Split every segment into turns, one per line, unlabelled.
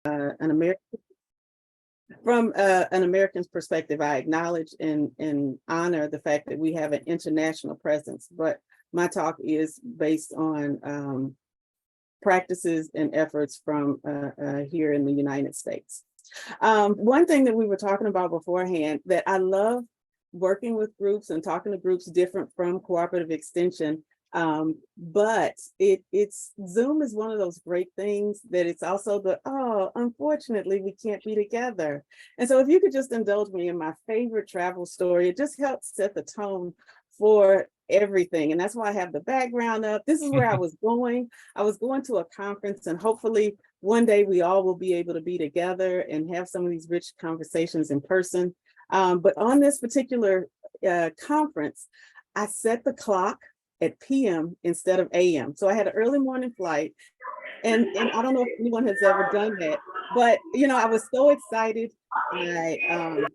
an American an American's perspective. I acknowledge and honor the fact that we have an international presence, but my talk is based on practices and efforts from here in the United States. One thing that we were talking about beforehand, that I love working with groups and talking to groups different from cooperative extension. But it's Zoom is one of those great things that it's also unfortunately we can't be together. And so if you could just indulge me in my favorite travel story, it just helps set the tone for everything. And that's why I have the background up. This is where I was going. I was going to a conference, and hopefully one day we all will be able to be together and have some of these rich conversations in person. But on this particular conference, I set the clock at PM instead of AM. So I had an early morning flight, and I don't know if anyone has ever done that, but I was so excited. I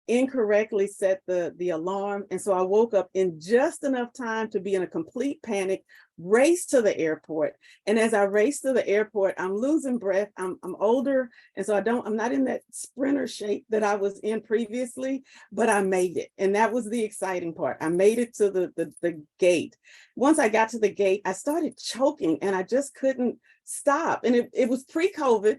incorrectly set the alarm, and so I woke up in just enough time to be in a complete panic, raced to the airport. And as I raced to the airport, I'm losing breath. I'm older, and so I'm not in that sprinter shape that I was in previously, but I made it, and that was the exciting part. I made it to the gate. Once I got to the gate, I started choking, and I just couldn't stop. And it was pre-COVID,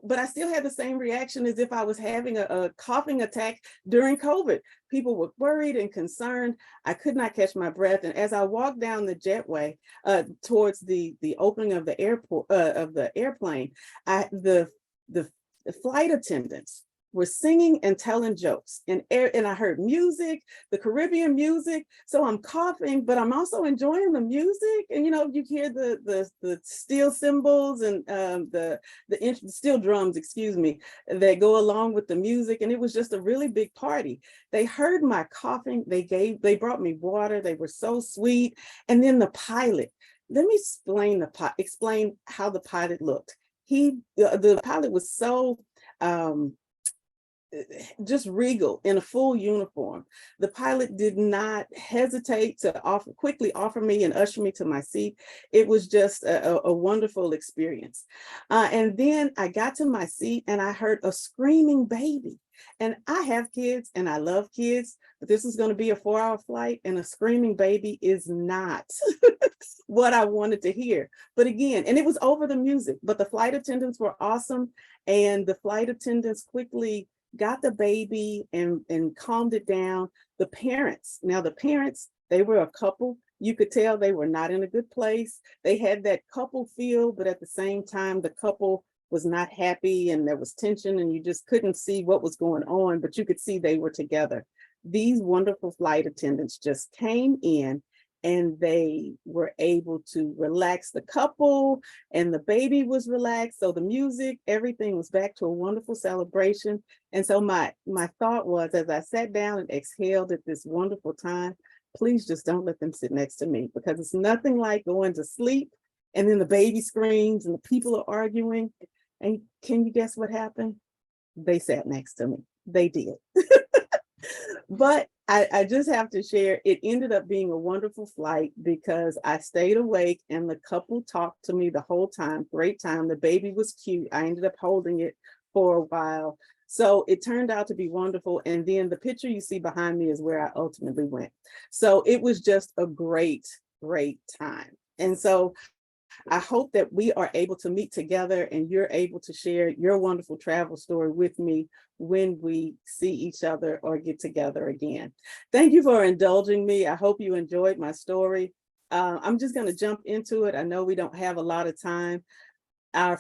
but I still had the same reaction as if I was having a coughing attack during COVID. People were worried and concerned. I could not catch my breath. And as I walked down the jetway towards the opening of the airport of the airplane, the flight attendants were singing and telling jokes, and I heard music, the Caribbean music. So I'm coughing, but I'm also enjoying the music. And you hear the steel cymbals and the steel drums, excuse me, that go along with the music. And it was just a really big party. They heard my coughing. They brought me water. They were so sweet. And then the pilot. Let me explain how the pilot looked. The pilot was so just regal in a full uniform. The pilot did not hesitate to quickly offer me and usher me to my seat. It was just a wonderful experience. And then I got to my seat and I heard a screaming baby. And I have kids and I love kids, but this is going to be a 4-hour flight, and a screaming baby is not what I wanted to hear. But again, and it was over the music, but the flight attendants were awesome. And the flight attendants quickly got the baby and calmed it down. The parents, they were a couple. You could tell they were not in a good place. They had that couple feel, but at the same time, the couple was not happy and there was tension and you just couldn't see what was going on, but you could see they were together. These wonderful flight attendants just came in and they were able to relax the couple, and the baby was relaxed. So the music, everything was back to a wonderful celebration. And so my thought was, as I sat down and exhaled at this wonderful time, please just don't let them sit next to me, because it's nothing like going to sleep and then the baby screams and the people are arguing. And can you guess what happened? They sat next to me. They did. But I just have to share, it ended up being a wonderful flight because I stayed awake and the couple talked to me the whole time. Great time. The baby was cute. I ended up holding it for a while. So it turned out to be wonderful. And then the picture you see behind me is where I ultimately went. So it was just a great, great time. And so I hope that we are able to meet together and you're able to share your wonderful travel story with me when we see each other or get together again. Thank you for indulging me. I hope you enjoyed my story. I'm just going to jump into it. I know we don't have a lot of time. My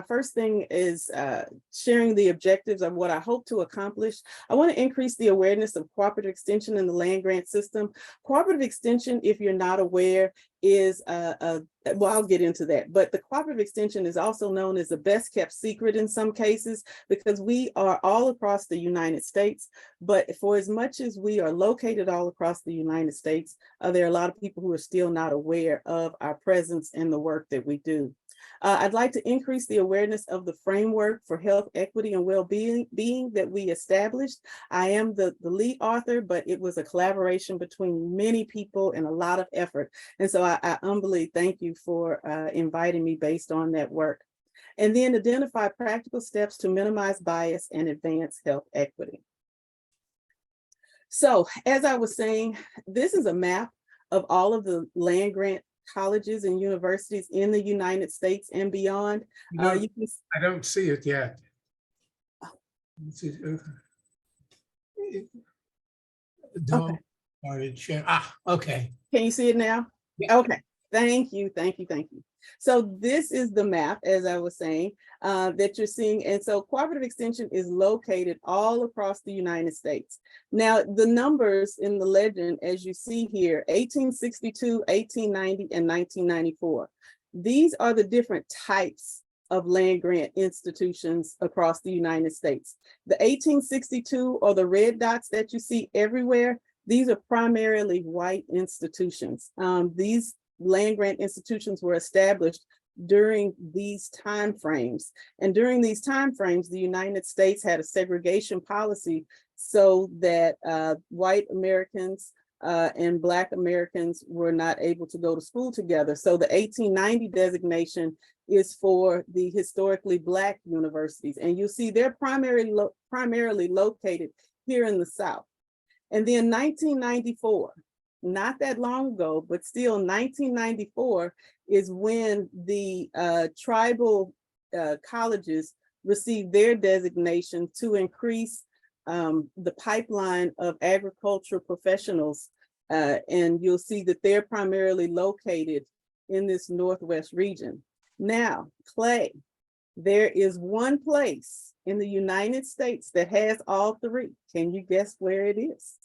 first thing is sharing the objectives of what I hope to accomplish. I want to increase the awareness of cooperative extension in the land grant system. Cooperative extension, if you're not aware, is well, I'll get into that, but the cooperative extension is also known as the best kept secret in some cases, because we are all across the United States. But for as much as we are located all across the United States, there are a lot of people who are still not aware of our presence and the work that we do. I'd like to increase the awareness of the framework for health, equity, and well-being that we established. I am the lead author, but it was a collaboration between many people and a lot of effort. And so I humbly thank you for inviting me based on that work. And then identify practical steps to minimize bias and advance health equity. So as I was saying, this is a map of all of the land grant colleges and universities in the United States and beyond.
No,
You can,
I don't see it yet. Don't started sharing. Ah, okay.
can you see it now?
Yeah.
Okay, thank you, thank you, thank you. So this is the map, as I was saying, that you're seeing. And so cooperative extension is located all across the United States. Now, the numbers in the legend, as you see here, 1862, 1890, and 1994. These are the different types of land grant institutions across the United States. The 1862, or the red dots that you see everywhere, these are primarily white institutions. These land grant institutions were established during these time frames. And during these time frames, the United States had a segregation policy so that white Americans and Black Americans were not able to go to school together. So the 1890 designation is for the historically Black universities. And you see they're primarily located here in the South. And then 1994, not that long ago, but still 1994 is when the tribal colleges received their designation to increase the pipeline of agricultural professionals. And you'll see that they're primarily located in this Northwest region. Now, Clay, there is one place in the United States that has all three. Can you guess where it is?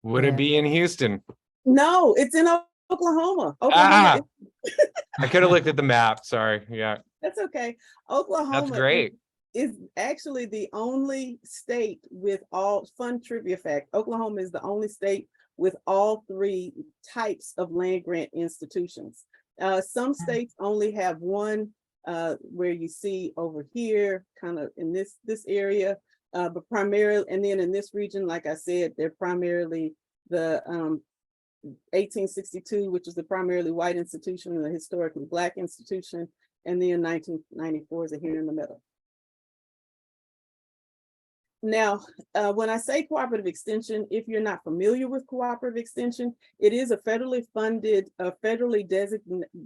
Would it be in Houston?
No, it's in Oklahoma.
Ah,
Oklahoma.
I could have looked at the map. Sorry. Yeah,
That's okay. Oklahoma.
that's great.
Is actually the only state with all, fun trivia fact, Oklahoma is the only state with all three types of land grant institutions. Some states only have one, where you see over here, kind of in this area, but primarily, and then in this region, like I said, they're primarily the 1862, which is the primarily white institution, and the historically Black institution, and then 1994 is here in the middle. Now, when I say cooperative extension, if you're not familiar with cooperative extension, it is a federally funded, federally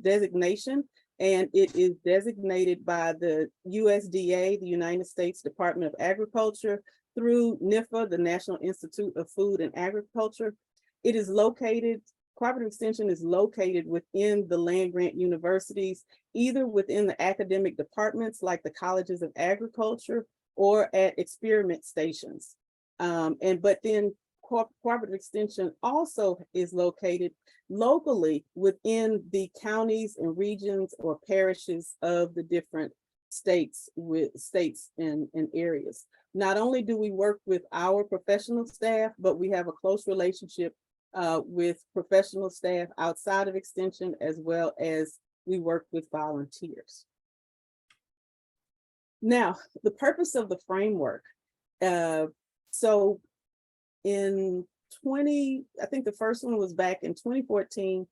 designation, and it is designated by the USDA, the United States Department of Agriculture, through NIFA, the National Institute of Food and Agriculture. It is located, cooperative extension is located within the land grant universities, either within the academic departments like the colleges of agriculture, or at experiment stations. But then cooperative extension also is located locally within the counties and regions or parishes of the different states and areas. Not only do we work with our professional staff, but we have a close relationship with professional staff outside of extension, as well as we work with volunteers. Now, the purpose of the framework. So in I think the first one was back in 2014,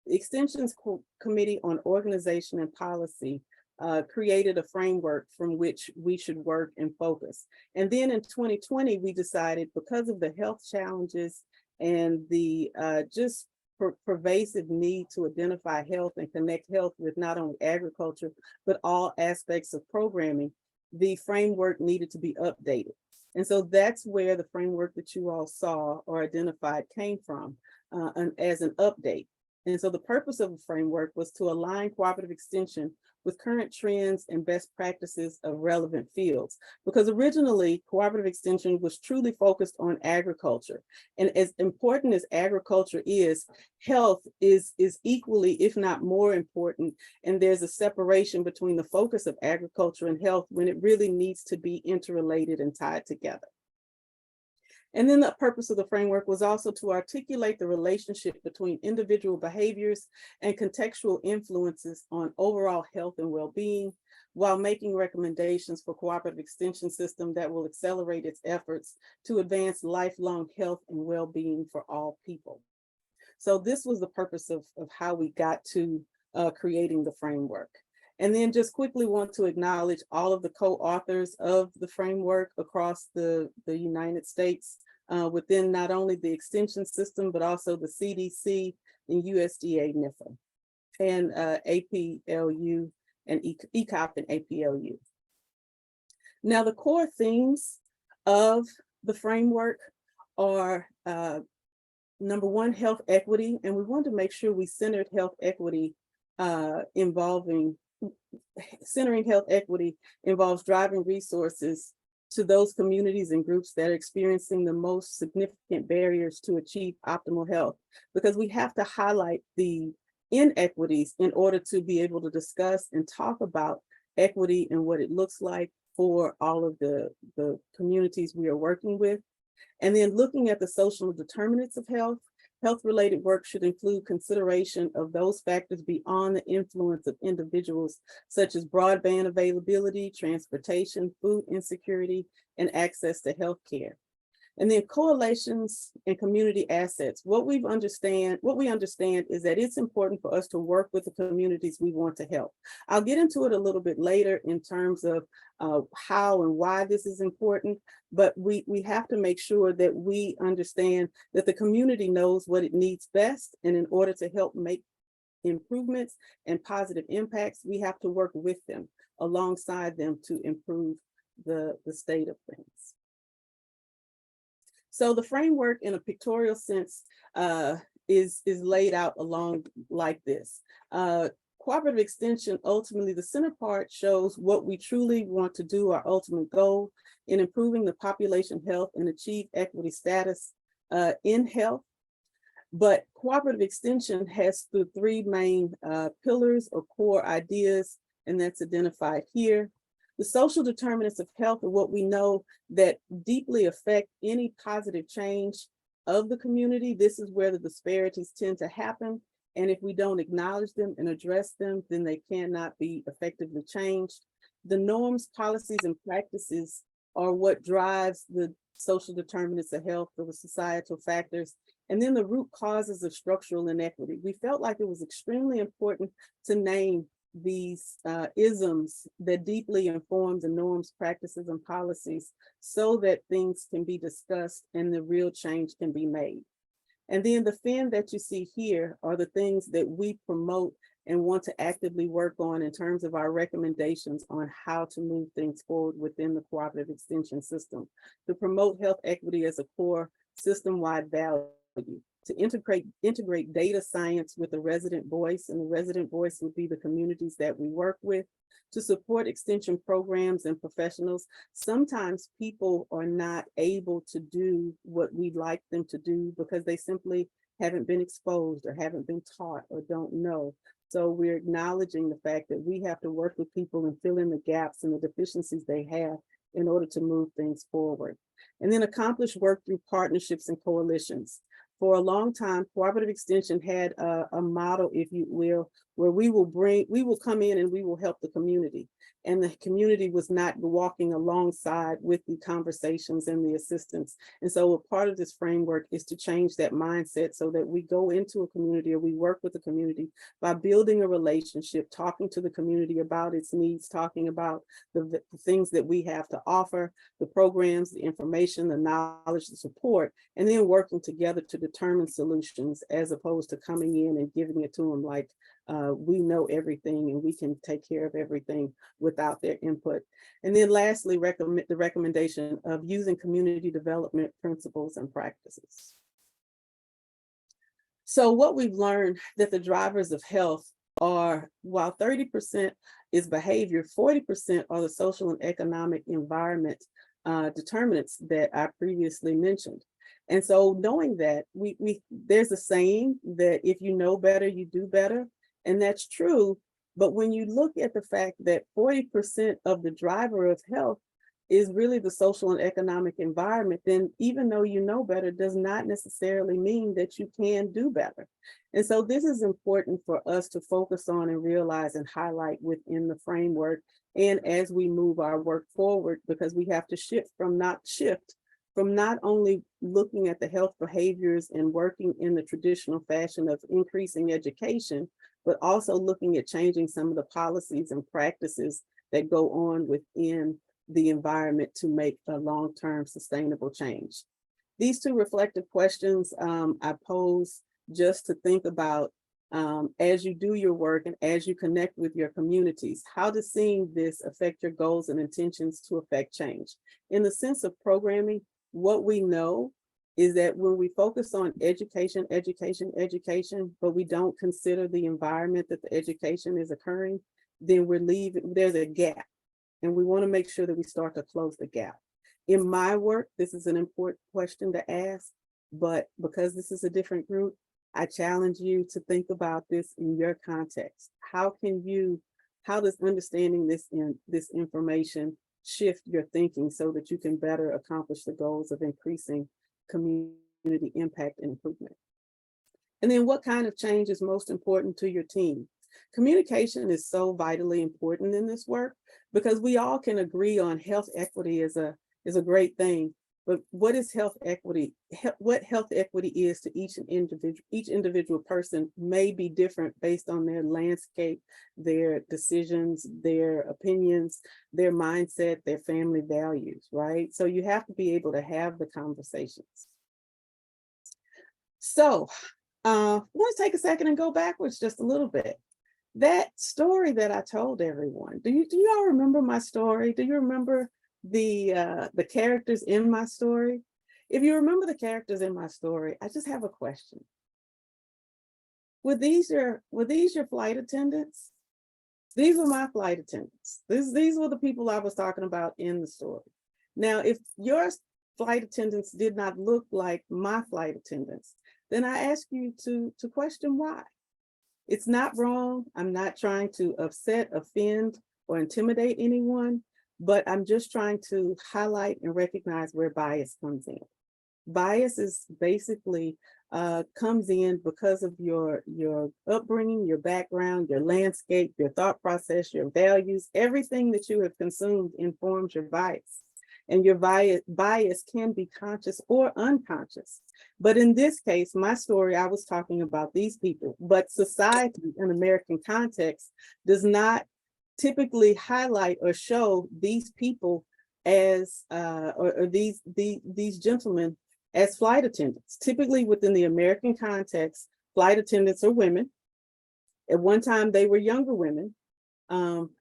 Extension's Committee on Organization and Policy created a framework from which we should work and focus. And then in 2020, we decided, because of the health challenges and the just pervasive need to identify health and connect health with not only agriculture, but all aspects of programming, the framework needed to be updated. And so that's where the framework that you all saw or identified came from, as an update. And so the purpose of the framework was to align cooperative extension with current trends and best practices of relevant fields. Because originally, cooperative extension was truly focused on agriculture. And as important as agriculture is, health is equally, if not more important. And there's a separation between the focus of agriculture and health when it really needs to be interrelated and tied together. And then the purpose of the framework was also to articulate the relationship between individual behaviors and contextual influences on overall health and well-being, while making recommendations for cooperative extension system that will accelerate its efforts to advance lifelong health and well-being for all people. So this was the purpose of how we got to creating the framework. And then just quickly want to acknowledge all of the co-authors of the framework across the United States within not only the extension system, but also the CDC and USDA NIFA and APLU and ECOP and APLU. Now, the core themes of the framework are number one, health equity, and we wanted to make sure we centered health equity centering health equity involves driving resources to those communities and groups that are experiencing the most significant barriers to achieve optimal health, because we have to highlight the inequities in order to be able to discuss and talk about equity and what it looks like for all of the communities we are working with. And then looking at the social determinants of health, health-related work should include consideration of those factors beyond the influence of individuals, such as broadband availability, transportation, food insecurity, and access to health care. And then correlations and community assets. What we understand is that it's important for us to work with the communities we want to help. I'll get into it a little bit later in terms of how and why this is important, but we have to make sure that we understand that the community knows what it needs best, and in order to help make improvements and positive impacts, we have to work with them, alongside them, to improve the state of things. So the framework in a pictorial sense is laid out along like this. Cooperative extension, ultimately the center part shows what we truly want to do, our ultimate goal in improving the population health and achieve equity status in health. But cooperative extension has the three main pillars or core ideas, and that's identified here. The social determinants of health are what we know that deeply affect any positive change of the community. This is where the disparities tend to happen. And if we don't acknowledge them and address them, then they cannot be effectively changed. The norms, policies, and practices are what drives the social determinants of health, or the societal factors. And then the root causes of structural inequity. We felt like it was extremely important to name these isms that deeply inform the norms, practices, and policies, so that things can be discussed and the real change can be made. And then the fin that you see here are the things that we promote and want to actively work on in terms of our recommendations on how to move things forward within the cooperative extension system. To promote health equity as a core system-wide value, to integrate data science with a resident voice, and the resident voice would be the communities that we work with, to support extension programs and professionals. Sometimes people are not able to do what we'd like them to do because they simply haven't been exposed or haven't been taught or don't know. So we're acknowledging the fact that we have to work with people and fill in the gaps and the deficiencies they have in order to move things forward. And then accomplish work through partnerships and coalitions. For a long time, cooperative extension had a model, if you will, where we will come in and we will help the community. And the community was not walking alongside with the conversations and the assistance. And so a part of this framework is to change that mindset so that we go into a community, or we work with the community by building a relationship, talking to the community about its needs, talking about the things that we have to offer, the programs, the information, the knowledge, the support, and then working together to determine solutions, as opposed to coming in and giving it to them like we know everything and we can take care of everything without their input. And then lastly, the recommendation of using community development principles and practices. So what we've learned that the drivers of health are, while 30% is behavior, 40% are the social and economic environment determinants that I previously mentioned. And so knowing that, there's a saying that if you know better, you do better. And that's true. But when you look at the fact that 40% of the driver of health is really the social and economic environment, then even though you know better does not necessarily mean that you can do better. And so this is important for us to focus on and realize and highlight within the framework, and as we move our work forward, because we have to shift from not only looking at the health behaviors and working in the traditional fashion of increasing education, but also looking at changing some of the policies and practices that go on within the environment to make a long-term sustainable change. These two reflective questions I pose just to think about as you do your work and as you connect with your communities. How does seeing this affect your goals and intentions to affect change? In the sense of programming, what we know is that when we focus on education, but we don't consider the environment that the education is occurring, then there's a gap. And we want to make sure that we start to close the gap. In my work, this is an important question to ask, but because this is a different group, I challenge you to think about this in your context. How does understanding this information shift your thinking so that you can better accomplish the goals of increasing community impact and improvement? And then what kind of change is most important to your team? Communication is so vitally important in this work because we all can agree on health equity is a great thing. But what is health equity? What health equity is to each individual person may be different based on their landscape, their decisions, their opinions, their mindset, their family values, right? So you have to be able to have the conversations. So I want to take a second and go backwards just a little bit. That story that I told everyone, do you all remember my story? Do you remember the characters in my story? If you remember the characters in my story, I just have a question. Were these your flight attendants? These were my flight attendants. These were the people I was talking about in the story. Now, if your flight attendants did not look like my flight attendants, then I ask you to question why. It's not wrong. I'm not trying to upset, offend, or intimidate anyone, but I'm just trying to highlight and recognize where bias comes in. Bias is basically comes in because of your upbringing, your background, your landscape, your thought process, your values. Everything that you have consumed informs your bias. And your bias can be conscious or unconscious. But in this case, my story, I was talking about these people, but society in American context does not typically highlight or show these people as, or these gentlemen as flight attendants. Typically within the American context, flight attendants are women. At one time, they were younger women,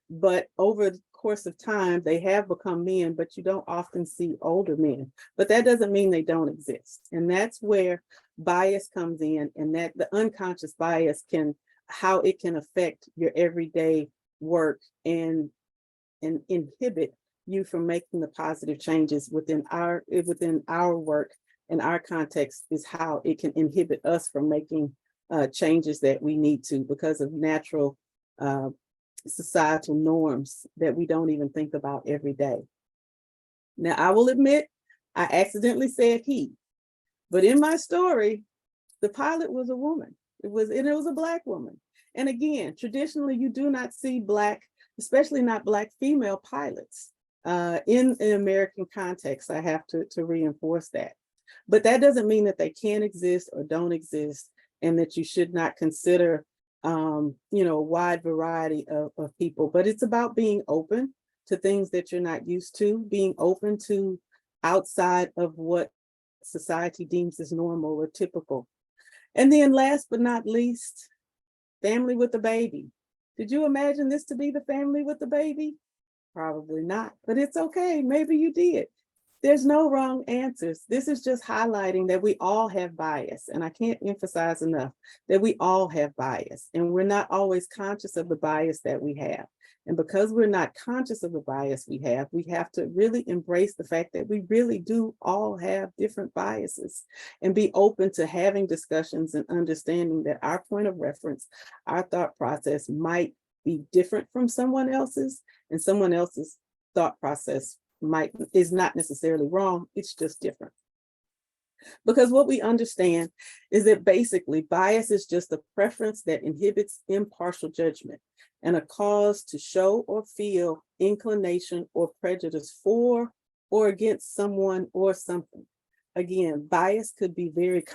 but over the course of time, they have become men, but you don't often see older men. But that doesn't mean they don't exist. And that's where bias comes in, and that the unconscious bias how it can affect your everyday work and inhibit you from making the positive changes within our work. And our context is how it can inhibit us from making changes that we need to because of natural societal norms that we don't even think about every day. Now, I will admit, I accidentally said he, but in my story, the pilot was a woman. It was a Black woman. And again, traditionally, you do not see Black, especially not Black female pilots in an American context. I have to reinforce that. But that doesn't mean that they can't exist or don't exist, and that you should not consider a wide variety of people. But it's about being open to things that you're not used to, being open to outside of what society deems as normal or typical. And then last but not least, family with a baby. Did you imagine this to be the family with the baby? Probably not, but it's okay. Maybe you did. There's no wrong answers. This is just highlighting that we all have bias. And I can't emphasize enough that we all have bias, and we're not always conscious of the bias that we have. And because we're not conscious of the bias we have to really embrace the fact that we really do all have different biases, and be open to having discussions and understanding that our point of reference, our thought process might be different from someone else's, and someone else's thought process is not necessarily wrong, it's just different. Because what we understand is that basically bias is just a preference that inhibits impartial judgment and a cause to show or feel inclination or prejudice for or against someone or something. Again, bias could be very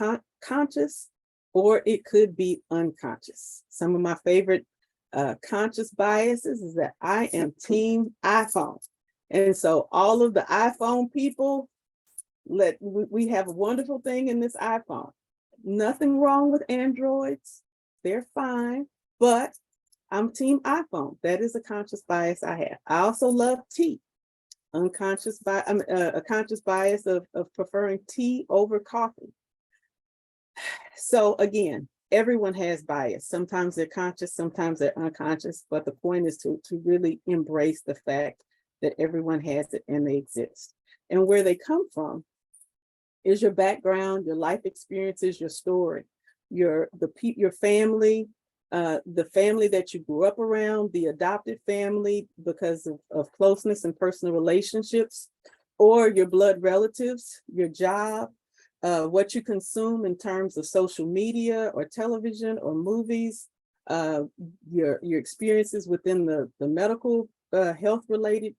conscious or it could be unconscious. Some of my favorite conscious biases is that I am team iPhone. And so all of the iPhone people, we have a wonderful thing in this iPhone. Nothing wrong with Androids. They're fine, but I'm team iPhone. That is a conscious bias I have. I also love tea. Unconscious bias, a conscious bias of preferring tea over coffee. So again, everyone has bias. Sometimes they're conscious, sometimes they're unconscious, but the point is to really embrace the fact that everyone has it and they exist. And where they come from is your background, your life experiences, your story, your family, the family that you grew up around, the adopted family because of closeness and personal relationships, or your blood relatives, your job, what you consume in terms of social media or television or movies, your experiences within the medical health related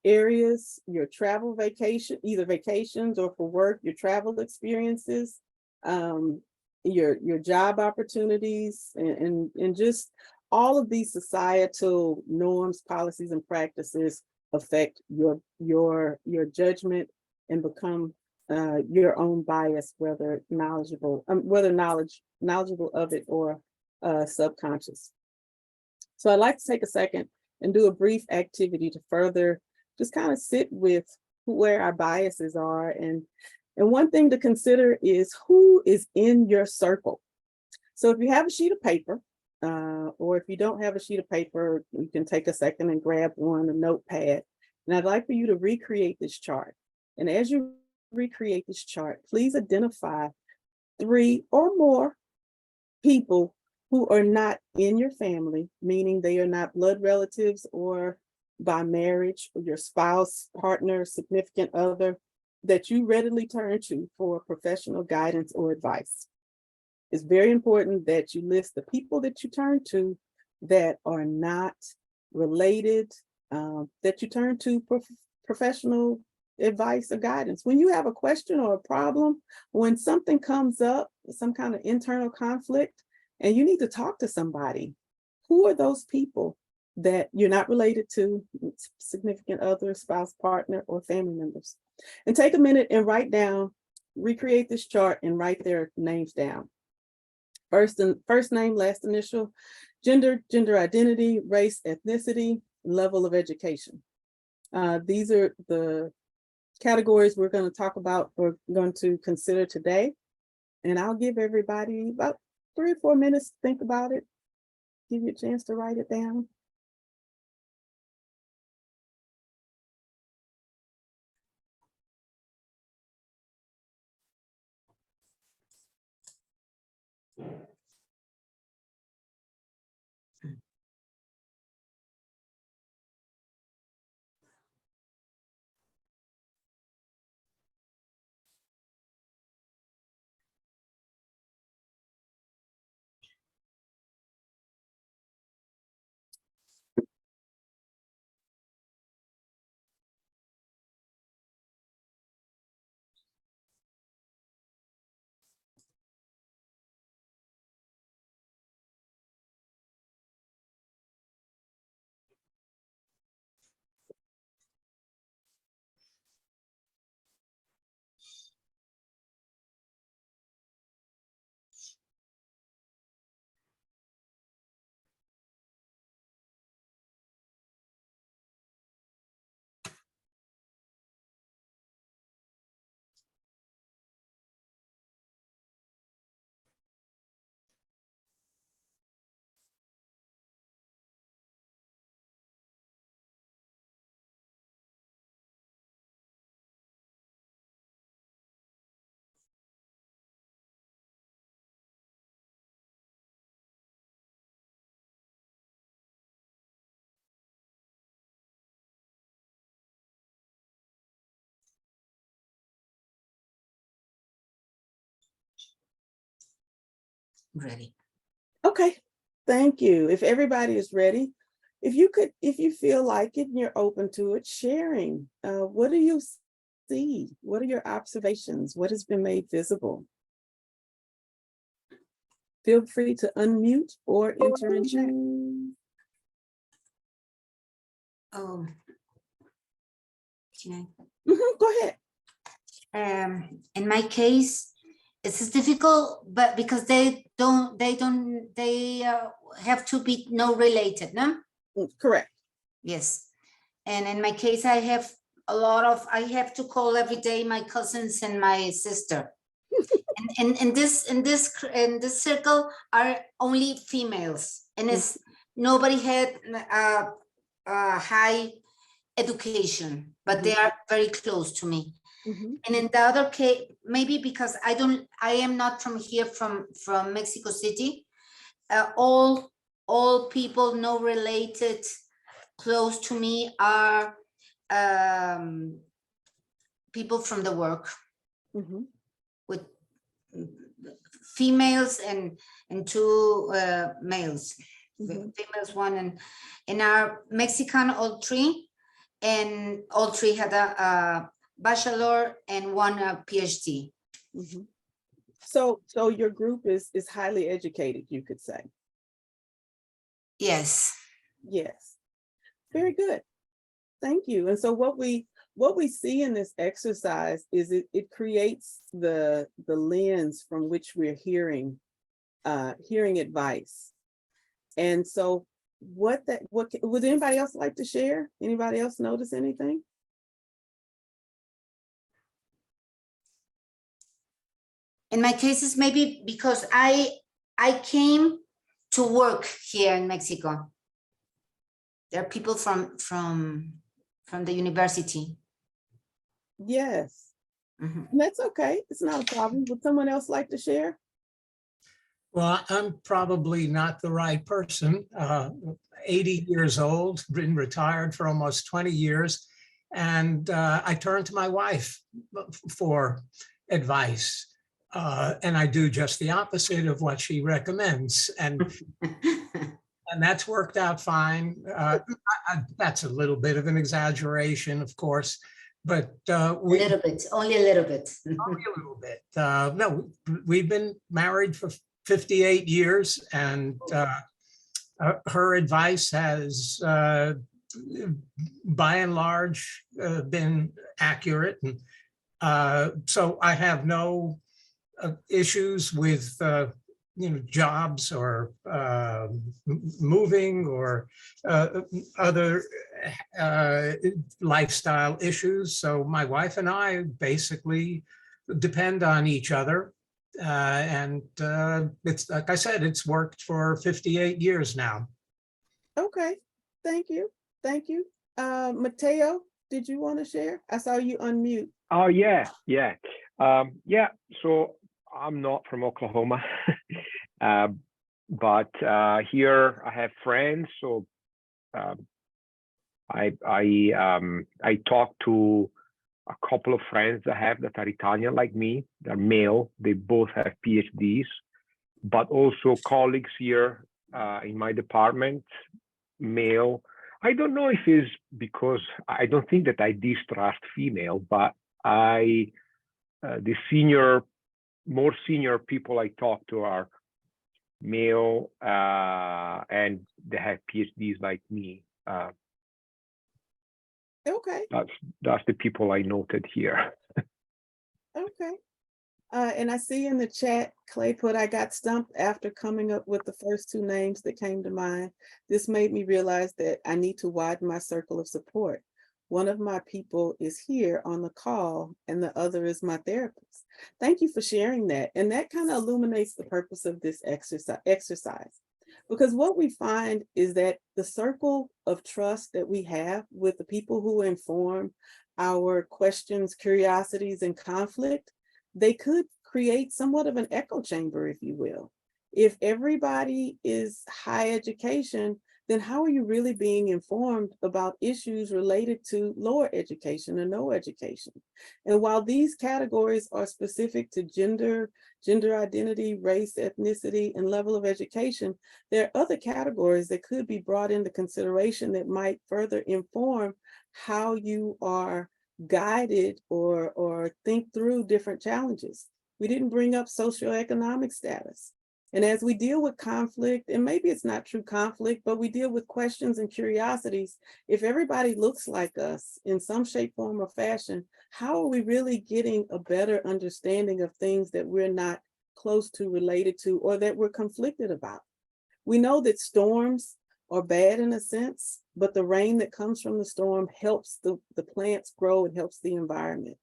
areas, your travel vacation, either vacations or for work, your travel experiences, your job opportunities, and just all of these societal norms, policies, and practices affect your judgment and become your own bias, whether knowledgeable of it or subconscious. So I'd like to take a second and do a brief activity to further just kind of sit with where our biases are. And one thing to consider is who is in your circle. So if you have a sheet of paper, or if you don't have a sheet of paper, you can take a second and grab one, a notepad. And I'd like for you to recreate this chart. And as you recreate this chart, please identify 3 or more people who are not in your family, meaning they are not blood relatives or by marriage, or your spouse, partner, significant other, that you readily turn to for professional guidance or advice. It's very important that you list the people that you turn to that are not related, that you turn to professional advice or guidance. When you have a question or a problem, when something comes up, some kind of internal conflict, and you need to talk to somebody, who are those people that you're not related to, significant other, spouse, partner, or family members? And take a minute and write down, recreate this chart and write their names down. First name, last initial, gender identity, race, ethnicity, level of education. These are the categories we're going to talk about, we're going to consider today. And I'll give everybody about 3 or 4 minutes to think about it, give you a chance to write it down.
Ready.
Okay, thank you. If everybody is ready, if you feel like it and you're open to it, sharing, what do you see? What are your observations? What has been made visible? Feel free to unmute or enter in chat.
Oh. Can
Go ahead.
in my case, it's difficult, but because they have to be no related, no?
Correct.
Yes. And in my case, I have I have to call every day my cousins and my sister. And in this circle are only females, and it's nobody had high education, but they are very close to me. And in the other case, maybe because I am not from here, from Mexico City, all people no related close to me are people from the work, with females and two males, females one, and are Mexican, all three, and all three had a bachelor and one a PhD.
So your group is highly educated, you could say.
Yes.
Yes. Very good. Thank you. And so what we see in this exercise is it creates the lens from which we're hearing advice. And so what would anybody else like to share? Anybody else notice anything?
In my cases, maybe because I came to work here in Mexico. There are people from the university.
Yes. That's okay. It's not a problem. Would someone else like to share?
Well, I'm probably not the right person. 80 years old, been retired for almost 20 years. And I turn to my wife for advice. And I do just the opposite of what she recommends. And that's worked out fine. That's a little bit of an exaggeration, of course, but
a little bit, only a little bit.
Only a little bit. No, we've been married for 58 years, and her advice has, by and large, been accurate. And so I have no issues with jobs or moving or other lifestyle issues. So my wife and I basically depend on each other. And it's, like I said, it's worked for 58 years now.
Okay, thank you. Thank you. Mateo, did you want to share? I saw you unmute.
Oh, yeah. So I'm not from Oklahoma, but here I have friends. So I talk to a couple of friends I have that are Italian like me. They're male. They both have PhDs, but also colleagues here in my department, male. I don't know if it's because I don't think that I distrust female, but the more senior people I talk to are male, and they have PhDs like me.
Okay.
That's the people I noted here.
Okay. And I see in the chat, Clay put, I got stumped after coming up with the first two names that came to mind. This made me realize that I need to widen my circle of support. One of my people is here on the call and the other is my therapist. Thank you for sharing that. And that kind of illuminates the purpose of this exercise. Because what we find is that the circle of trust that we have with the people who inform our questions, curiosities, and conflict, they could create somewhat of an echo chamber, if you will. If everybody is high education, then how are you really being informed about issues related to lower education or no education? And while these categories are specific to gender identity, race, ethnicity, and level of education, there are other categories that could be brought into consideration that might further inform how you are guided or think through different challenges. We didn't bring up socioeconomic status. And as we deal with conflict, and maybe it's not true conflict, but we deal with questions and curiosities, if everybody looks like us in some shape, form, or fashion, how are we really getting a better understanding of things that we're not close to, related to, or that we're conflicted about? We know that storms are bad in a sense, but the rain that comes from the storm helps the plants grow and helps the environment.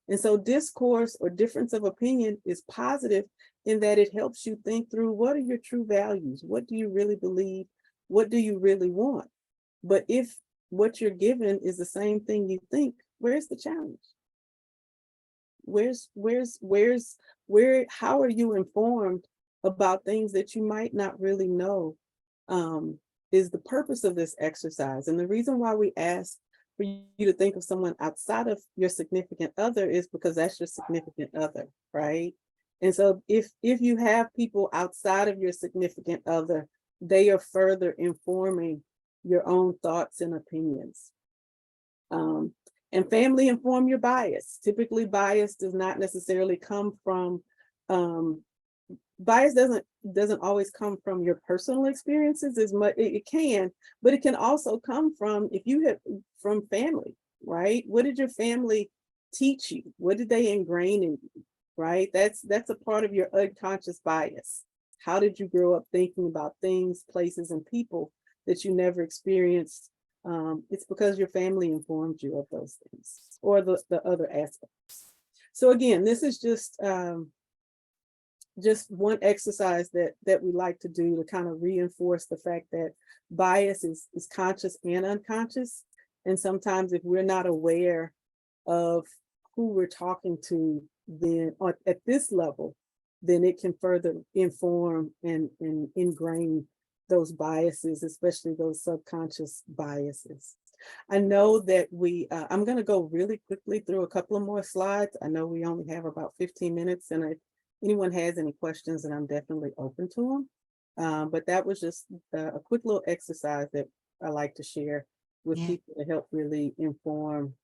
And so discourse or difference of opinion is positive in that it helps you think through, what are your true values? What do you really believe? What do you really want? But if what you're given is the same thing you think, where's the challenge? How are you informed about things that you might not really know? Is the purpose of this exercise. And the reason why we ask for you to think of someone outside of your significant other is because that's your significant other, right? And so if you have people outside of your significant other, they are further informing your own thoughts and opinions. And family inform your bias. Typically, bias does not necessarily come from, bias doesn't always come from your personal experiences as much. It can, but it can also come from, if you have, from family, right? What did your family teach you? What did they ingrain in you, right? That's a part of your unconscious bias. How did you grow up thinking about things, places, and people that you never experienced? It's because your family informed you of those things, or the other aspects. So again, this is just one exercise that we like to do to kind of reinforce the fact that bias is conscious and unconscious. And sometimes if we're not aware of who we're talking to, then at this level, then it can further inform and ingrain those biases, especially those subconscious biases. I know that I'm going to go really quickly through a couple of more slides. I know we only have about 15 minutes, and if anyone has any questions, then I'm definitely open to them. But that was just a quick little exercise that I like to share with people to help really inform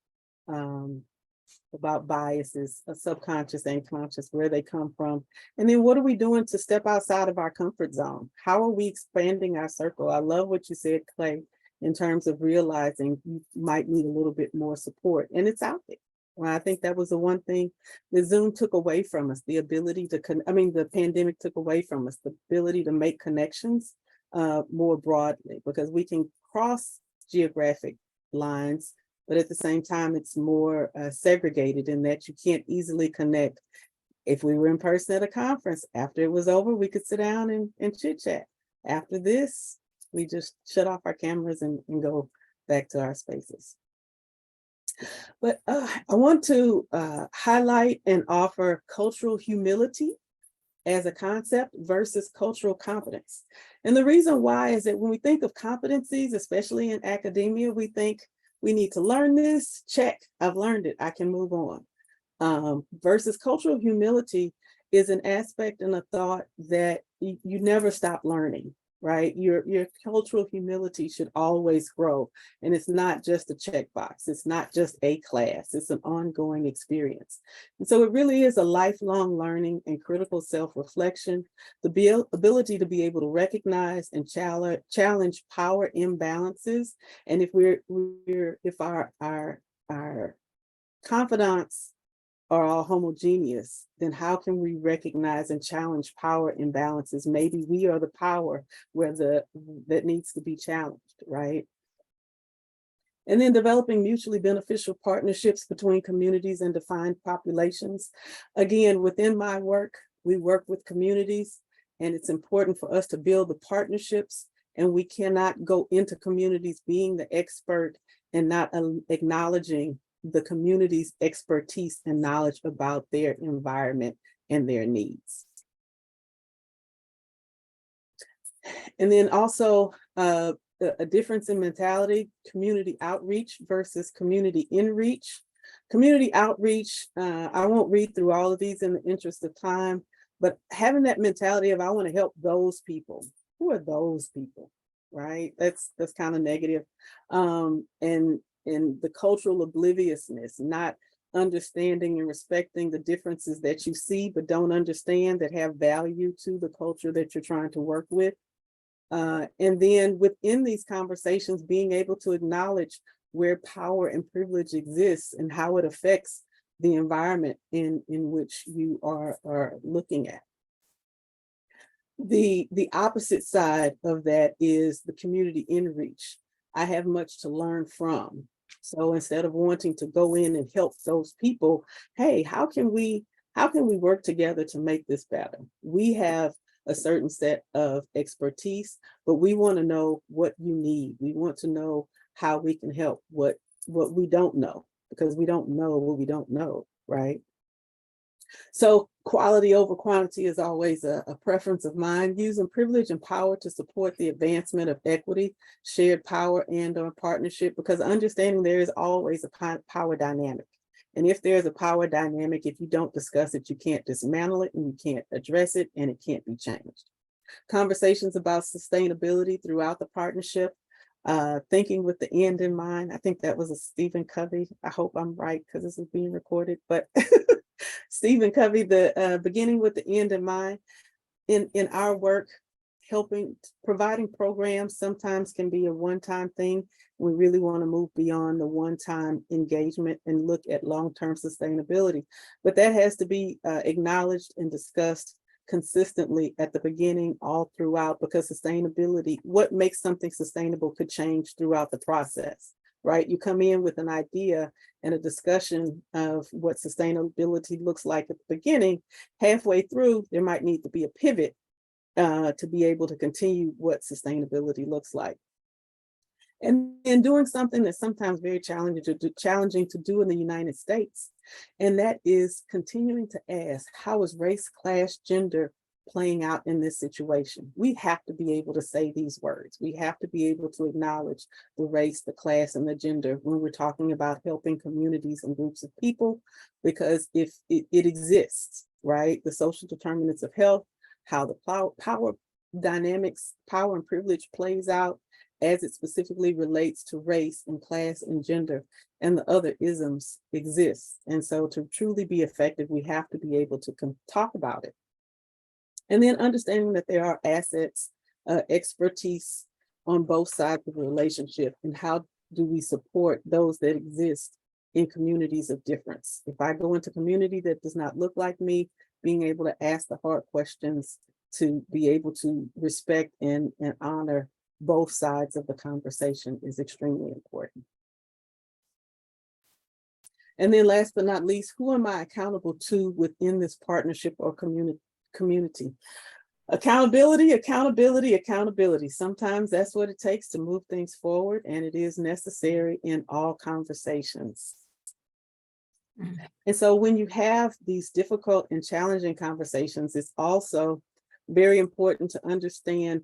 about biases, subconscious and conscious, where they come from. And then what are we doing to step outside of our comfort zone? How are we expanding our circle? I love what you said, Clay, in terms of realizing you might need a little bit more support, and it's out there. Well, I think that was the one thing that Zoom took away from us, the ability to, the pandemic took away from us, the ability to make connections more broadly, because we can cross geographic lines, but at the same time, it's more segregated in that you can't easily connect. If we were in person at a conference, after it was over, we could sit down and chit chat. After this, we just shut off our cameras and go back to our spaces. But I want to highlight and offer cultural humility as a concept versus cultural competence. And the reason why is that when we think of competencies, especially in academia, we think we need to learn this, check, I've learned it, I can move on. Versus cultural humility is an aspect and a thought that you never stop learning, right? Your cultural humility should always grow. And it's not just a checkbox. It's not just a class. It's an ongoing experience. And so it really is a lifelong learning and critical self-reflection, the ability to be able to recognize and challenge power imbalances. And if our confidants are all homogeneous, then how can we recognize and challenge power imbalances? Maybe we are the power that needs to be challenged, right? And then developing mutually beneficial partnerships between communities and defined populations. Again, within my work, we work with communities, and it's important for us to build the partnerships, and we cannot go into communities being the expert and not acknowledging the community's expertise and knowledge about their environment and their needs. And then also a difference in mentality, community outreach versus community inreach. Community outreach, I won't read through all of these in the interest of time, but having that mentality of I want to help those people. Who are those people, right? That's kind of negative. And the cultural obliviousness, not understanding and respecting the differences that you see but don't understand, that have value to the culture that you're trying to work with. And then within these conversations, being able to acknowledge where power and privilege exists and how it affects the environment in which you are looking at. The opposite side of that is the community in reach. I have much to learn from. So instead of wanting to go in and help those people, hey, how can we work together to make this better? We have a certain set of expertise, but we want to know what you need. We want to know how we can help what we don't know, because we don't know what we don't know, right? So quality over quantity is always a preference of mine, using privilege and power to support the advancement of equity, shared power, and or partnership, because understanding there is always a power dynamic. And if there's a power dynamic, if you don't discuss it, you can't dismantle it and you can't address it, and it can't be changed. Conversations about sustainability throughout the partnership, thinking with the end in mind. I think that was a Stephen Covey. I hope I'm right because this is being recorded, but Stephen Covey, the beginning with the end in mind. In our work, providing programs sometimes can be a one-time thing. We really want to move beyond the one-time engagement and look at long-term sustainability. But that has to be acknowledged and discussed consistently at the beginning, all throughout, because sustainability, what makes something sustainable, could change throughout the process, right? You come in with an idea and a discussion of what sustainability looks like at the beginning. Halfway through, there might need to be a pivot to be able to continue what sustainability looks like. And doing something that's sometimes very challenging to do in the United States, and that is continuing to ask, how is race, class, gender playing out in this situation? We have to be able to say these words. We have to be able to acknowledge the race, the class, and the gender when we're talking about helping communities and groups of people, because if it exists, right? The social determinants of health, how the power dynamics, power and privilege plays out as it specifically relates to race and class and gender, and the other isms exist. And so to truly be effective, we have to be able to talk about it. And then understanding that there are assets, expertise on both sides of the relationship, and how do we support those that exist in communities of difference. If I go into a community that does not look like me, being able to ask the hard questions to be able to respect and honor both sides of the conversation is extremely important. And then last but not least, who am I accountable to within this partnership or community? Accountability, accountability, accountability. Sometimes that's what it takes to move things forward, and it is necessary in all conversations. And so when you have these difficult and challenging conversations, it's also very important to understand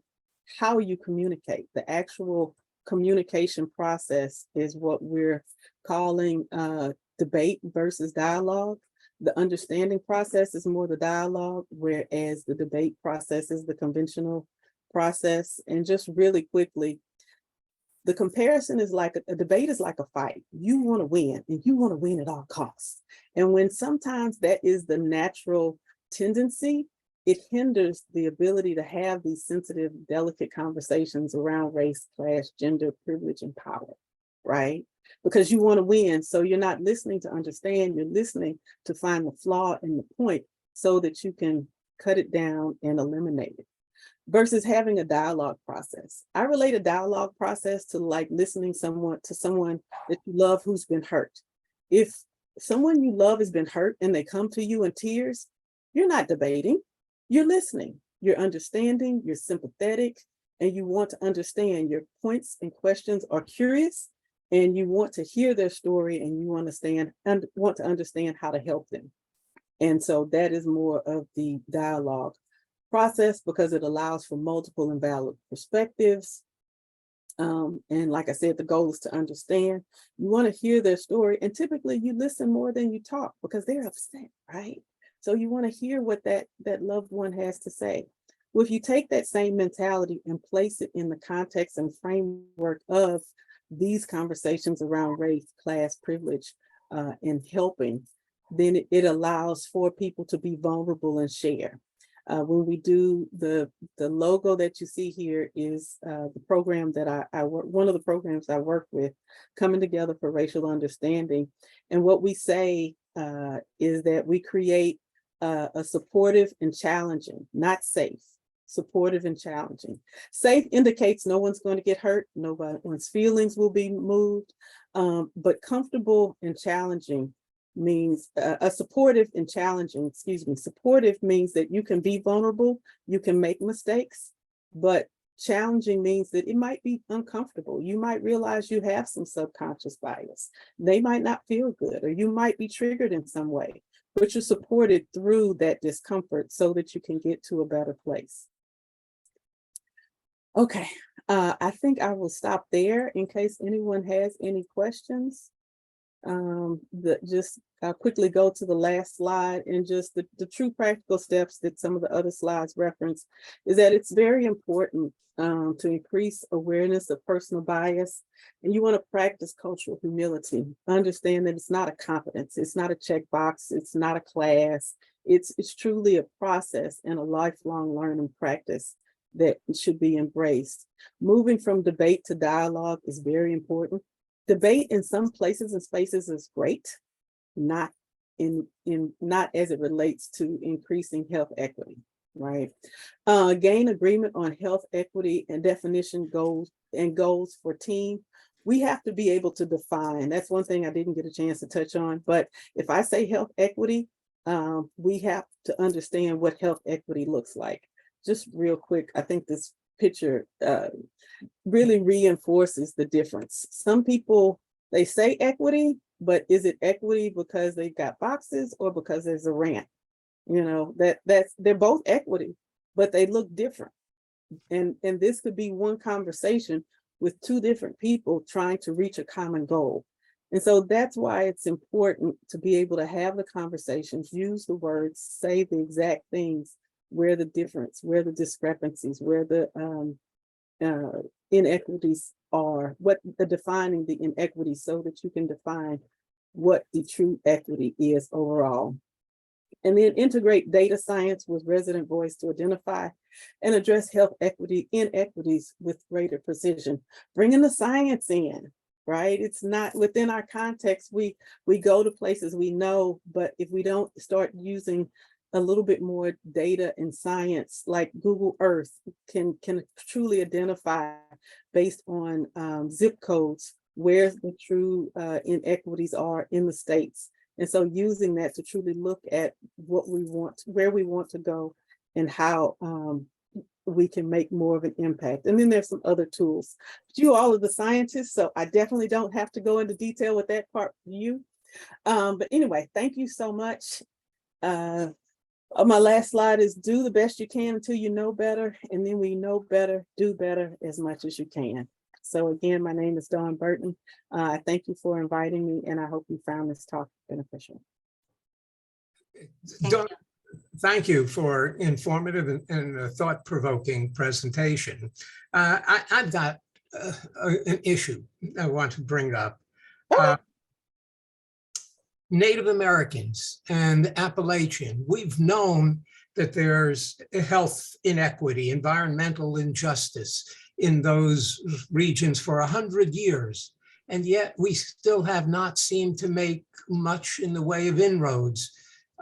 how you communicate. The actual communication process is what we're calling debate versus dialogue. The understanding process is more the dialogue, whereas the debate process is the conventional process. And just really quickly, the comparison is like a debate is like a fight. You want to win, and you want to win at all costs. And when sometimes that is the natural tendency, it hinders the ability to have these sensitive, delicate conversations around race, class, gender, privilege, and power, right? Because you want to win. So you're not listening to understand, you're listening to find the flaw in the point so that you can cut it down and eliminate it. Versus having a dialogue process. I relate a dialogue process to like listening to someone that you love who's been hurt. If someone you love has been hurt and they come to you in tears, you're not debating. You're listening, you're understanding, you're sympathetic, and you want to understand. Your points and questions are curious, and you want to hear their story, and you want to understand how to help them. And so that is more of the dialogue process, because it allows for multiple and valid perspectives. And like I said, the goal is to understand. You want to hear their story, and typically you listen more than you talk because they're upset, right? So you want to hear what that loved one has to say. Well, if you take that same mentality and place it in the context and framework of these conversations around race, class, privilege, in helping, then it allows for people to be vulnerable and share. When we do the logo that you see here is the program that I work, one of the programs I work with, Coming Together for Racial Understanding. And what we say is that we create a supportive and challenging, not safe, supportive and challenging. Safe indicates no one's going to get hurt, nobody's feelings will be moved, but comfortable and challenging means supportive means that you can be vulnerable, you can make mistakes, but challenging means that it might be uncomfortable. You might realize you have some subconscious bias. They might not feel good, or you might be triggered in some way, but you're supported through that discomfort so that you can get to a better place. Okay, I think I will stop there in case anyone has any questions. I'll quickly go to the last slide, and just the true practical steps that some of the other slides reference is that it's very important to increase awareness of personal bias, and you want to practice cultural humility. Understand that it's not a competence, it's not a checkbox, it's not a class, it's truly a process and a lifelong learning practice that should be embraced. Moving from debate to dialogue is very important. Debate in some places and spaces is great, not as it relates to increasing health equity, right? Gain agreement on health equity and definition goals for team. We have to be able to define. That's one thing I didn't get a chance to touch on, but if I say health equity, we have to understand what health equity looks like. Just real quick, I think this picture really reinforces the difference. Some people, they say equity, but is it equity because they've got boxes or because there's a ramp? You know, they're both equity, but they look different. And this could be one conversation with two different people trying to reach a common goal. And so that's why it's important to be able to have the conversations, use the words, say the exact things, where the difference, where the discrepancies, where the inequities are, what the defining the inequities so that you can define what the true equity is overall. And then integrate data science with resident voice to identify and address health equity inequities with greater precision. Bringing the science in, right? It's not within our context. We go to places we know, but if we don't start using a little bit more data and science, like Google Earth can truly identify based on zip codes where the true inequities are in the states. And so using that to truly look at what we want, where we want to go, and how we can make more of an impact. And then there's some other tools. But you all are the scientists, so I definitely don't have to go into detail with that part for you. But anyway, thank you so much. My last slide is do the best you can until you know better, and then we know better, do better as much as you can. So again, my name is Dawn Burton. I thank you for inviting me, and I hope you found this talk beneficial.
Dawn, thank you for informative and thought-provoking presentation. I've got an issue I want to bring up. Native Americans and Appalachian, we've known that there's health inequity, environmental injustice in those regions for 100 years. And yet we still have not seemed to make much in the way of inroads.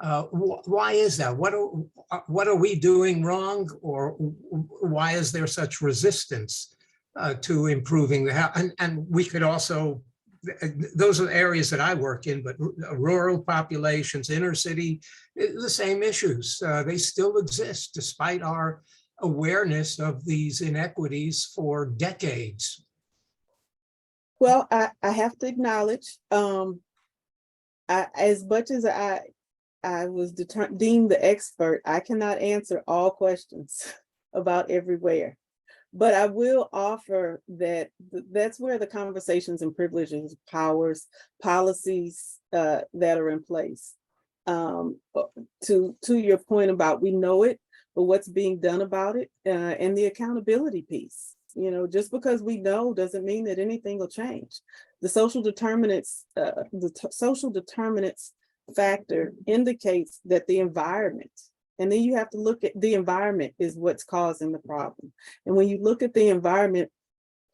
Why is that? What are we doing wrong, or why is there such resistance to improving the health? And we could also, those are areas that I work in, but rural populations, inner city, the same issues. They still exist despite our awareness of these inequities for decades.
Well, I have to acknowledge, as much as I was deemed the expert, I cannot answer all questions about everywhere. But I will offer that that's where the conversations and privileges, powers, policies that are in place. To your point about we know it, but what's being done about it, and the accountability piece. Just because we know doesn't mean that anything will change. The social determinants, social determinants factor indicates that the environment, and then you have to look at the environment is what's causing the problem. And when you look at the environment,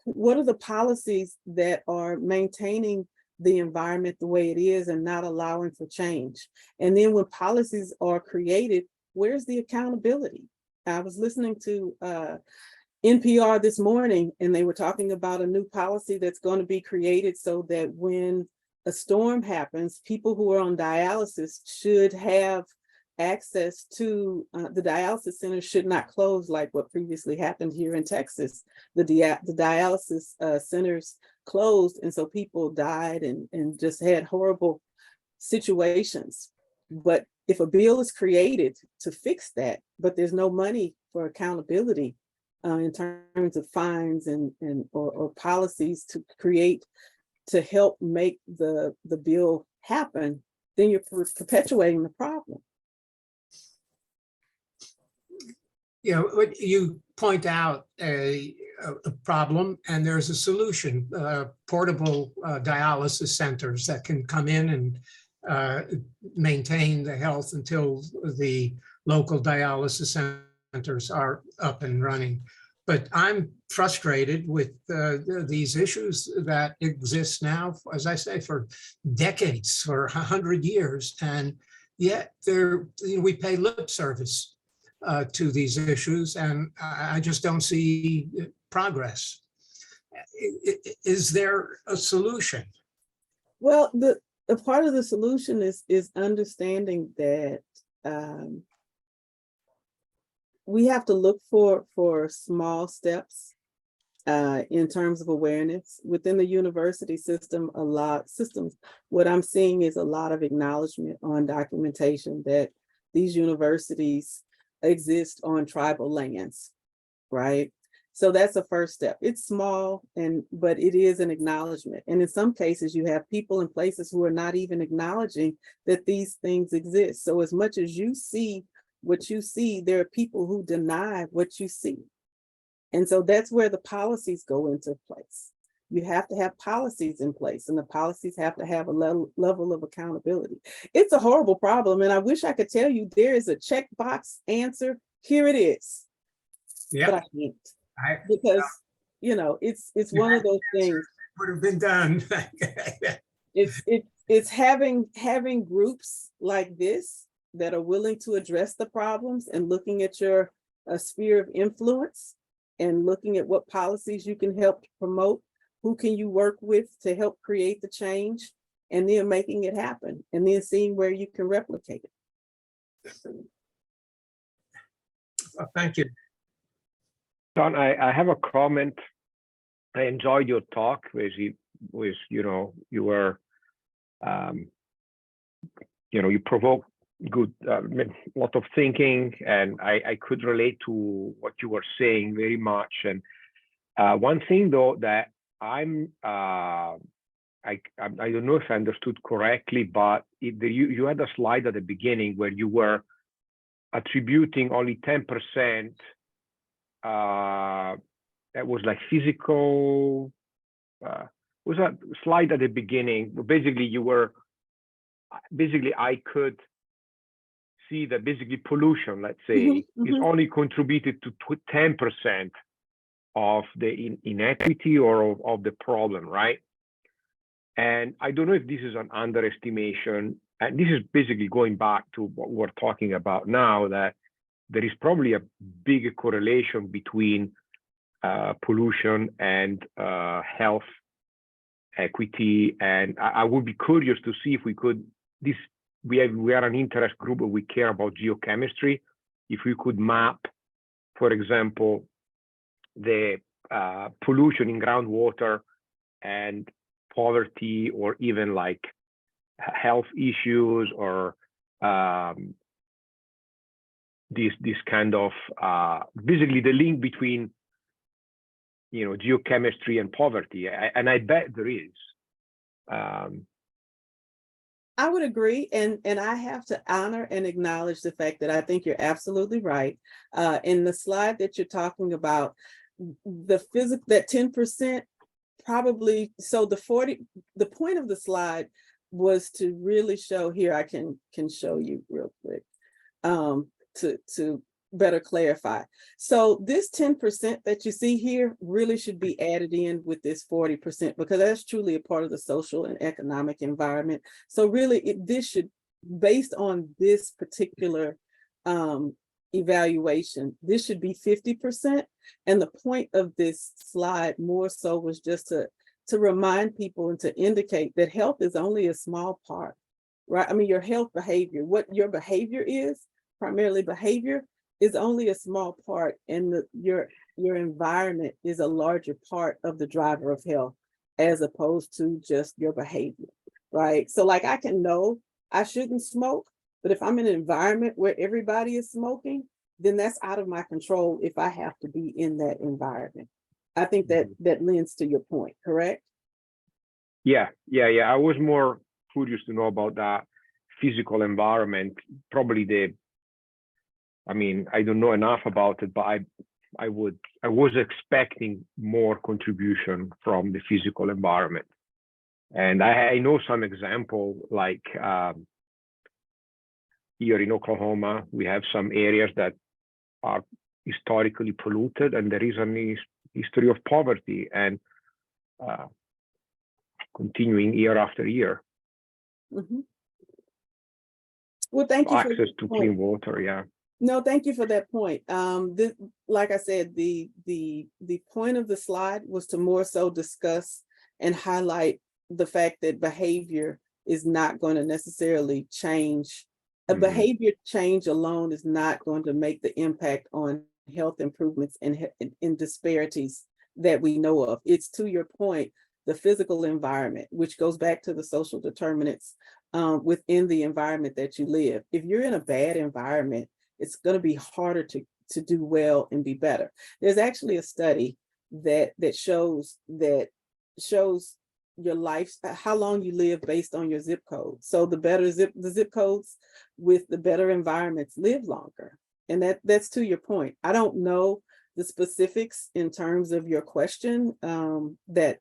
what are the policies that are maintaining the environment the way it is and not allowing for change? And then when policies are created, where's the accountability? I was listening to NPR this morning, and they were talking about a new policy that's going to be created so that when a storm happens, people who are on dialysis should have access to the dialysis center should not close like what previously happened here in Texas. The dialysis centers closed, and so people died and just had horrible situations. But if a bill is created to fix that, but there's no money for accountability in terms of fines or policies to create to help make the bill happen, then you're perpetuating the problem.
What you point out a problem, and there's a solution, portable dialysis centers that can come in and maintain the health until the local dialysis centers are up and running. But I'm frustrated with these issues that exist now, as I say, for decades, for 100 years, and yet we pay lip service to these issues, and I just don't see progress. Is there a solution?
Well, a part of the solution is understanding that we have to look for small steps in terms of awareness within the university system. What I'm seeing is a lot of acknowledgement on documentation that these universities exist on tribal lands, right? So that's the first step. It's small, but it is an acknowledgement. And in some cases, you have people in places who are not even acknowledging that these things exist. So as much as you see what you see, there are people who deny what you see. And so that's where the policies go into place. You have to have policies in place, and the policies have to have a level of accountability. It's a horrible problem, and I wish I could tell you there is a checkbox answer. Here it is.
Yeah,
but I can't, because it's one of those things.
Would have been done.
It's having groups like this that are willing to address the problems and looking at your sphere of influence and looking at what policies you can help promote. Who can you work with to help create the change, and then making it happen, and then seeing where you can replicate it.
Well, thank you.
Don, I have a comment. I enjoyed your talk, you were, you provoked good, lot of thinking, and I could relate to what you were saying very much. And one thing though that I don't know if I understood correctly, but you had a slide at the beginning where you were attributing only 10%. That was like physical. Was that slide at the beginning? Basically, I could see that basically pollution, let's say, is only contributed to 10% of the inequity or of the problem, right? And I don't know if this is an underestimation, and this is basically going back to what we're talking about now, that there is probably a big correlation between pollution and health equity. And I would be curious to see if we could, we are an interest group, we care about geochemistry, if we could map, for example, the pollution in groundwater and poverty, or even like health issues, or this kind of basically the link between geochemistry and poverty, and I bet there is.
I would agree, and I have to honor and acknowledge the fact that I think you're absolutely right. In the slide that you're talking about, that 10% probably, so the point of the slide was to really show here, I can show you real quick, to better clarify. So this 10% that you see here really should be added in with this 40%, because that's truly a part of the social and economic environment. So really this should, based on this particular evaluation, this should be 50%. And the point of this slide more so was just to remind people and to indicate that health is only a small part, right? I mean, your health behavior, what your behavior is, primarily behavior, is only a small part, and your environment is a larger part of the driver of health, as opposed to just your behavior, right? So like I can know I shouldn't smoke, but if I'm in an environment where everybody is smoking, then that's out of my control if I have to be in that environment. I think that lends to your point, correct?
Yeah. I was more curious to know about that physical environment. Probably I don't know enough about it, but I was expecting more contribution from the physical environment. And I know some example, like here in Oklahoma, we have some areas that are historically polluted, and there is a history of poverty and continuing year after year.
Mm-hmm. Well, thank you for
Access to
point.
clean water, yeah.
No, thank you for that point. Like I said, the point of the slide was to more so discuss and highlight the fact that behavior is not going to necessarily change. A behavior change alone is not going to make the impact on health improvements and in disparities that we know of. It's, to your point, the physical environment, which goes back to the social determinants within the environment that you live. If you're in a bad environment, it's going to be harder to do well and be better. There's actually a study that shows your life, how long you live based on your zip code. So the better the zip codes with the better environments live longer. And that's to your point. I don't know the specifics in terms of your question, that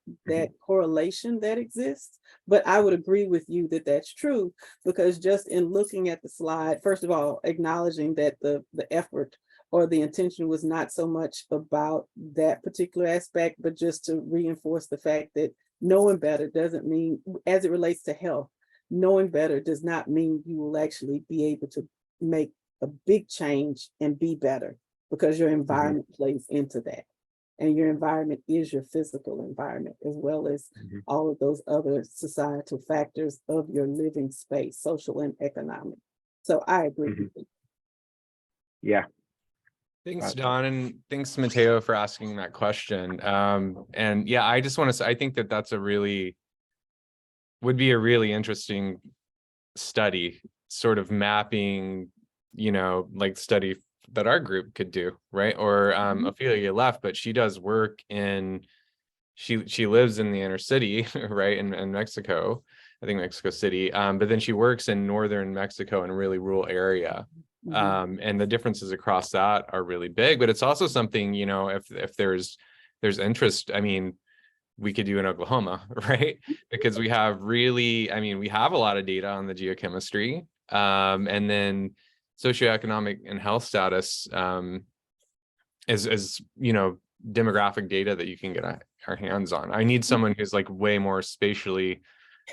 correlation that exists, but I would agree with you that that's true, because just in looking at the slide, first of all, acknowledging that the effort or the intention was not so much about that particular aspect, but just to reinforce the fact that knowing better doesn't mean, as it relates to health, knowing better does not mean you will actually be able to make a big change and be better, because your environment plays into that. And your environment is your physical environment, as well as all of those other societal factors of your living space, social and economic. So I agree with you.
Yeah.
Thanks, Don, and thanks, Mateo, for asking that question. And yeah, I just want to say, I think that that's would be a really interesting study, sort of mapping, like study that our group could do, right? Or Ophelia left, but she does work she lives in the inner city, right, in Mexico, I think Mexico City, but then she works in northern Mexico in a really rural area. And the differences across that are really big, but it's also something, if there's interest, I mean, we could do in Oklahoma, right? Because we have we have a lot of data on the geochemistry, and then socioeconomic and health status is demographic data that you can get our hands on. I need someone who's like way more spatially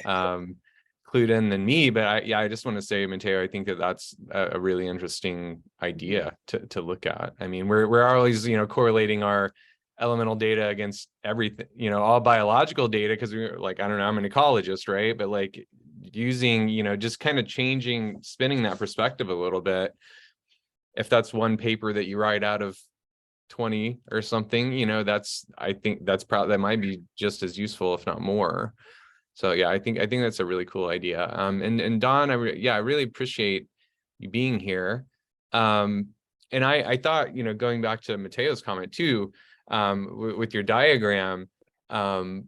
clued in than me, but I just want to say, Mateo, I think that that's a really interesting idea to look at. I mean, we're always correlating our elemental data against everything, all biological data, because we're like, I don't know, I'm an ecologist, right? But like using, just kind of spinning that perspective a little bit. If that's one paper that you write out of 20 or something, I think that might be just as useful, if not more. So yeah, I think that's a really cool idea. And Don, I really appreciate you being here. And I thought, going back to Mateo's comment too, with your diagram, I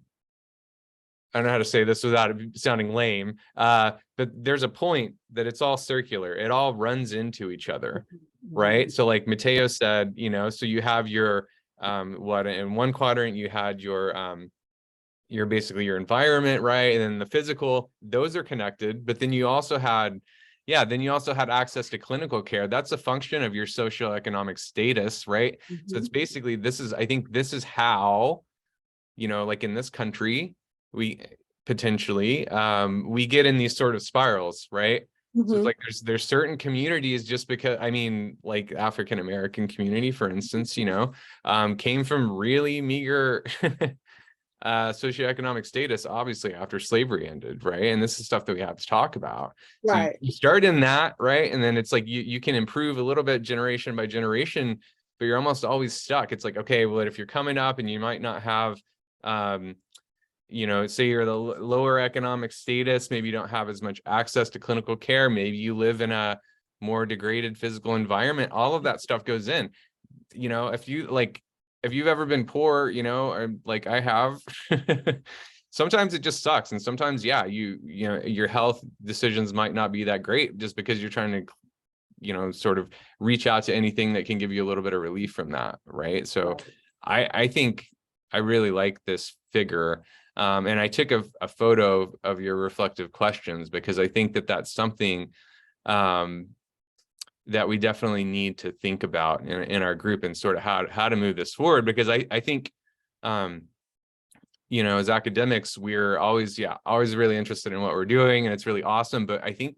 don't know how to say this without it sounding lame, but there's a point that it's all circular. It all runs into each other, right? So like Mateo said, so you have your what in one quadrant you had your basically your environment, right? And then the physical, those are connected, but then you also had access to clinical care. That's a function of your socioeconomic status, right? So it's basically, I think this is how, like in this country, we potentially, we get in these sort of spirals, right? So it's like there's certain communities, just because, I mean, like African American community, for instance, came from really meager socioeconomic status, obviously, after slavery ended, right? And this is stuff that we have to talk about.
Right.
So you start in that, right? And then it's like you can improve a little bit generation by generation, but you're almost always stuck. It's like, okay, well, if you're coming up and you might not have say you're the lower economic status, maybe you don't have as much access to clinical care, maybe you live in a more degraded physical environment, all of that stuff goes in. If you've ever been poor, or like I have, sometimes it just sucks. And sometimes, your health decisions might not be that great, just because you're trying to, sort of reach out to anything that can give you a little bit of relief from that. Right. So I think I really like this figure. And I took a photo of your reflective questions, because I think that that's something that we definitely need to think about in our group, and sort of how to move this forward. Because I think, as academics, we're always really interested in what we're doing, and it's really awesome. But I think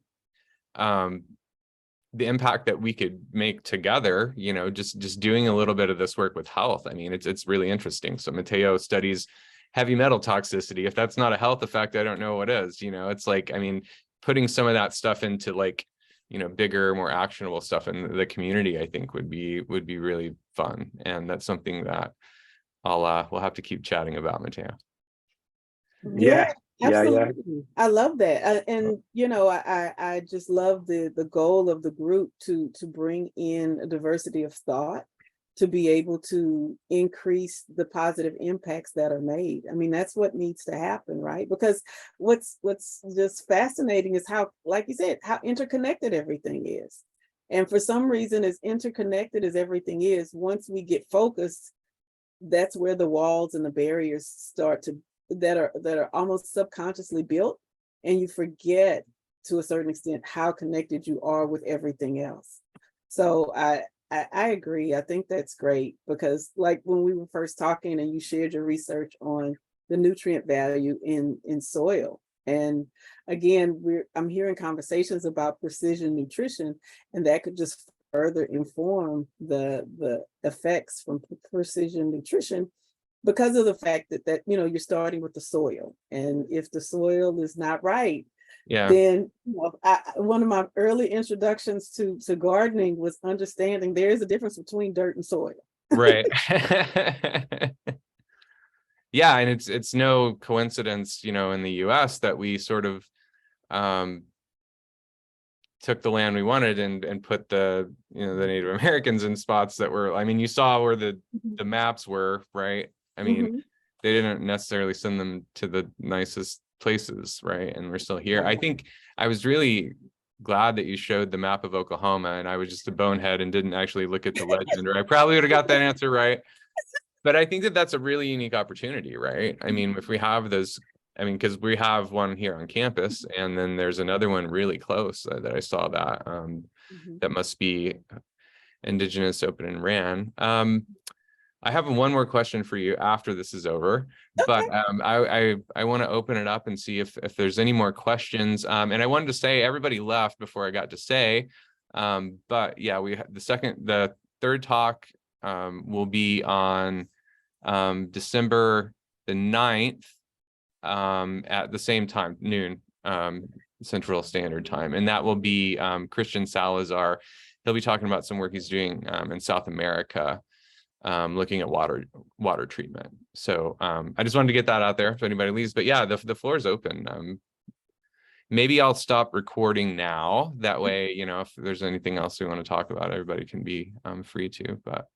the impact that we could make together, just doing a little bit of this work with health, I mean, it's really interesting. So Matteo studies heavy metal toxicity. If that's not a health effect, I don't know what is. It's like, I mean, putting some of that stuff into like, bigger, more actionable stuff in the community, I think would be really fun. And that's something that we'll have to keep chatting about, Matteo.
Yeah.
Absolutely. I love that. And I just love the goal of the group to bring in a diversity of thought, to be able to increase the positive impacts that are made. I mean, that's what needs to happen, right? Because what's just fascinating is how, like you said, how interconnected everything is. And for some reason, as interconnected as everything is, once we get focused, that's where the walls and the barriers start to, that are almost subconsciously built, and you forget to a certain extent how connected you are with everything else. So I agree. I think that's great, because like when we were first talking and you shared your research on the nutrient value in soil, and again, I'm hearing conversations about precision nutrition, and that could just further inform the effects from precision nutrition, because of the fact that you're starting with the soil, and if the soil is not right, then one of my early introductions to gardening was understanding there is a difference between dirt and soil.
Right. Yeah, and it's no coincidence, in the US that we sort of took the land we wanted and put the Native Americans in spots that were, I mean, you saw where the maps were, right? I mean, they didn't necessarily send them to the nicest places, right? And we're still here. I think I was really glad that you showed the map of Oklahoma, and I was just a bonehead and didn't actually look at the legend, or I probably would have got that answer right. But I think that that's a really unique opportunity, right? I mean, if we have those, I mean, because we have one here on campus, and then there's another one really close that I saw that that must be Indigenous Open and Ran. I have one more question for you after this is over, but I want to open it up and see if there's any more questions. And I wanted to say, everybody left before I got to say, but yeah, the third talk will be on December the 9th at the same time, noon, Central Standard Time. And that will be Christian Salazar. He'll be talking about some work he's doing in South America, looking at water treatment. So I just wanted to get that out there if anybody leaves. But yeah, the floor is open. Maybe I'll stop recording now. That way, if there's anything else we want to talk about, everybody can be free to. But